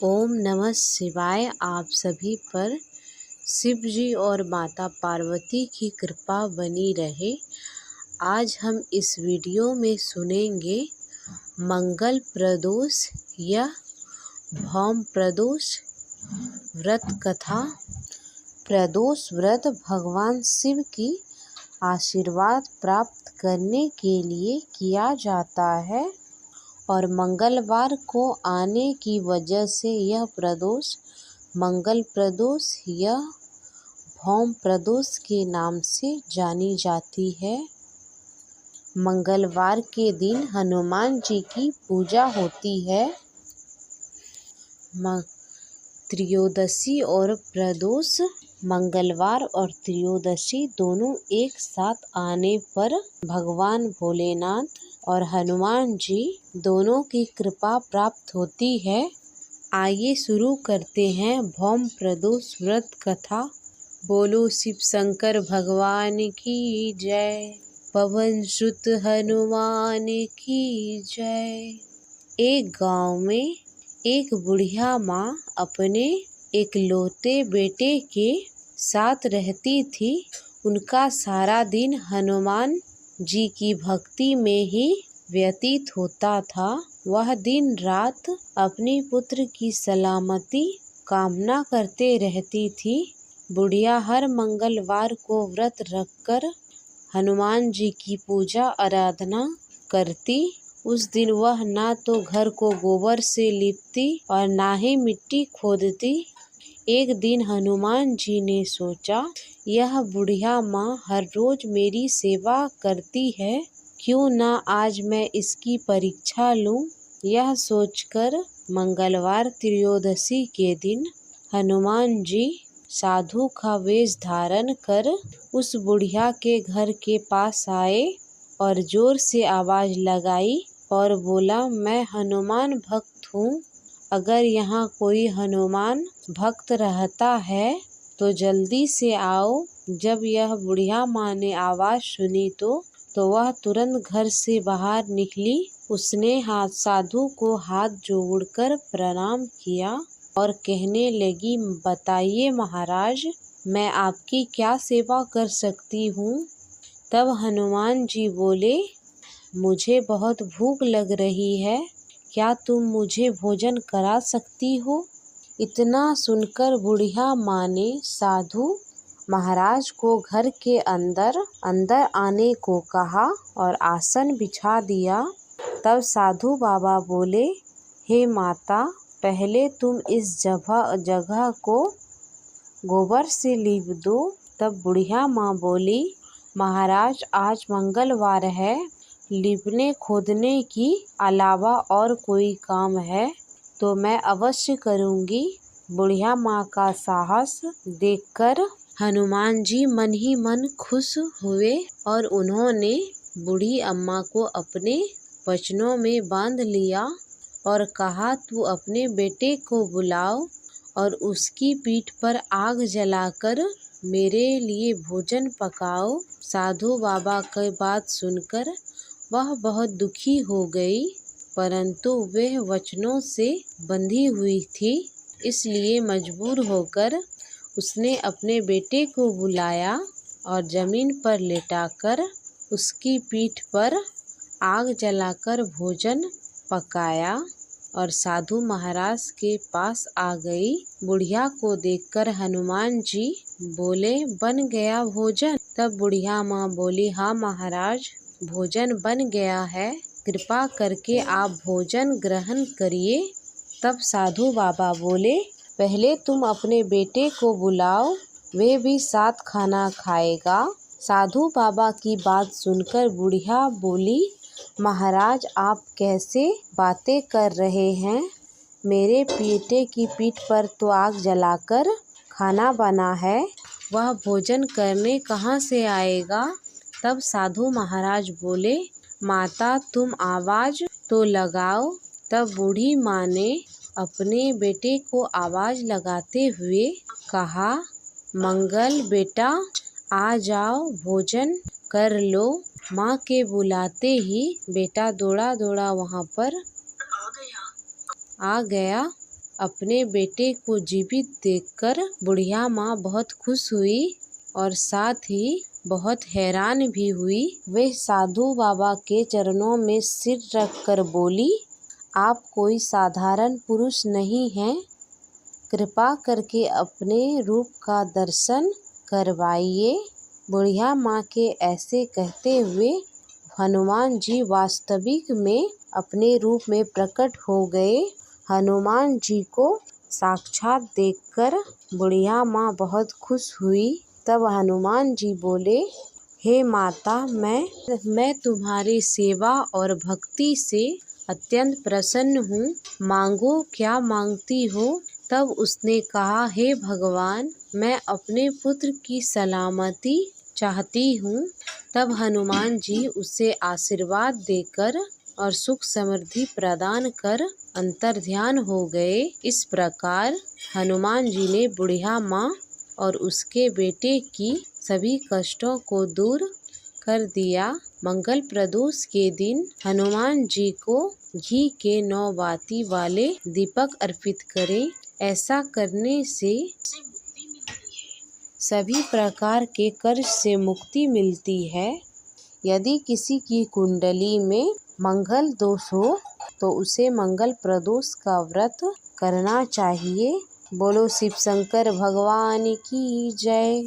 ओम नमः शिवाय। आप सभी पर शिव जी और माता पार्वती की कृपा बनी रहे। आज हम इस वीडियो में सुनेंगे मंगल प्रदोष या भौम प्रदोष व्रत कथा। प्रदोष व्रत भगवान शिव की आशीर्वाद प्राप्त करने के लिए किया जाता है और मंगलवार को आने की वजह से यह प्रदोष मंगल प्रदोष या भौम प्रदोष के नाम से जानी जाती है। मंगलवार के दिन हनुमान जी की पूजा होती है। त्रयोदशी और प्रदोष मंगलवार और त्रयोदशी दोनों एक साथ आने पर भगवान भोलेनाथ और हनुमान जी दोनों की कृपा प्राप्त होती है। आइए शुरू करते हैं भौम प्रदोष व्रत कथा। बोलो शिव शंकर भगवान की जय, पवन सुत हनुमान की जय। एक गांव में एक बुढ़िया माँ अपने इकलौते बेटे के साथ रहती थी। उनका सारा दिन हनुमान जी की भक्ति में ही व्यतीत होता था। वह दिन रात अपने पुत्र की सलामती कामना करते रहती थी। बुढ़िया हर मंगलवार को व्रत रखकर हनुमान जी की पूजा आराधना करती। उस दिन वह ना तो घर को गोबर से लीपती और ना ही मिट्टी खोदती। एक दिन हनुमान जी ने सोचा, यह बुढ़िया माँ हर रोज मेरी सेवा करती है, क्यों ना आज मैं इसकी परीक्षा लूं। यह सोचकर मंगलवार त्रयोदशी के दिन हनुमान जी साधु का वेश धारण कर उस बुढ़िया के घर के पास आए और जोर से आवाज लगाई और बोला, मैं हनुमान भक्त हूँ। अगर यहाँ कोई हनुमान भक्त रहता है तो जल्दी से आओ। जब यह बुढ़िया माँ ने आवाज सुनी तो वह तुरंत घर से बाहर निकली। उसने साधु को हाथ जोड़कर प्रणाम किया और कहने लगी, बताइए महाराज, मैं आपकी क्या सेवा कर सकती हूँ। तब हनुमान जी बोले, मुझे बहुत भूख लग रही है, क्या तुम मुझे भोजन करा सकती हो। इतना सुनकर बुढ़िया माँ ने साधु महाराज को घर के अंदर आने को कहा और आसन बिछा दिया। तब साधु बाबा बोले, हे माता, पहले तुम इस जगह को गोबर से लीप दो। तब बुढ़िया माँ बोली, महाराज आज मंगलवार है, लीपने खोदने की अलावा और कोई काम है तो मैं अवश्य करूँगी। बुढ़िया माँ का साहस देखकर हनुमान जी मन ही मन खुश हुए और उन्होंने बूढ़ी अम्मा को अपने वचनों में बांध लिया और कहा, तू अपने बेटे को बुलाओ और उसकी पीठ पर आग जलाकर मेरे लिए भोजन पकाओ। साधु बाबा की बात सुनकर वह बहुत दुखी हो गई, परंतु वह वचनों से बंधी हुई थी, इसलिए मजबूर होकर उसने अपने बेटे को बुलाया और जमीन पर लेटाकर उसकी पीठ पर आग जलाकर भोजन पकाया और साधु महाराज के पास आ गई। बुढ़िया को देखकर हनुमान जी बोले, बन गया भोजन। तब बुढ़िया माँ बोली, हाँ महाराज, भोजन बन गया है, कृपा करके आप भोजन ग्रहण करिए। तब साधु बाबा बोले, पहले तुम अपने बेटे को बुलाओ, वे भी साथ खाना खाएगा। साधु बाबा की बात सुनकर बुढ़िया बोली, महाराज आप कैसे बातें कर रहे हैं, मेरे बेटे की पीठ पर तो आग जलाकर खाना बना है, वह भोजन करने कहाँ से आएगा। तब साधु महाराज बोले, माता तुम आवाज तो लगाओ। तब बूढ़ी माँ ने अपने बेटे को आवाज लगाते हुए कहा, मंगल बेटा आ जाओ, भोजन कर लो। माँ के बुलाते ही बेटा दौड़ा दौड़ा वहाँ पर आ गया अपने बेटे को जीवित देखकर बुढ़िया माँ बहुत खुश हुई और साथ ही बहुत हैरान भी हुई। वे साधु बाबा के चरणों में सिर रखकर बोली, आप कोई साधारण पुरुष नहीं हैं, कृपा करके अपने रूप का दर्शन करवाइए। बुढ़िया माँ के ऐसे कहते हुए हनुमान जी वास्तविक में अपने रूप में प्रकट हो गए। हनुमान जी को साक्षात देखकर बुढ़िया माँ बहुत खुश हुई। तब हनुमान जी बोले, हे माता, मैं तुम्हारी सेवा और भक्ति से अत्यंत प्रसन्न हूँ, मांगो क्या मांगती हो। तब उसने कहा, हे भगवान, मैं अपने पुत्र की सलामती चाहती हूँ। तब हनुमान जी उसे आशीर्वाद देकर और सुख समृद्धि प्रदान कर अंतर्ध्यान हो गए। इस प्रकार हनुमान जी ने बुढ़िया माँ और उसके बेटे की सभी कष्टों को दूर कर दिया। मंगल प्रदोष के दिन हनुमान जी को घी के 9 बाती वाले दीपक अर्पित करें। ऐसा करने से सभी प्रकार के कर्ज से मुक्ति मिलती है। यदि किसी की कुंडली में मंगल दोष हो तो उसे मंगल प्रदोष का व्रत करना चाहिए। बोलो शिव शंकर भगवान की जय।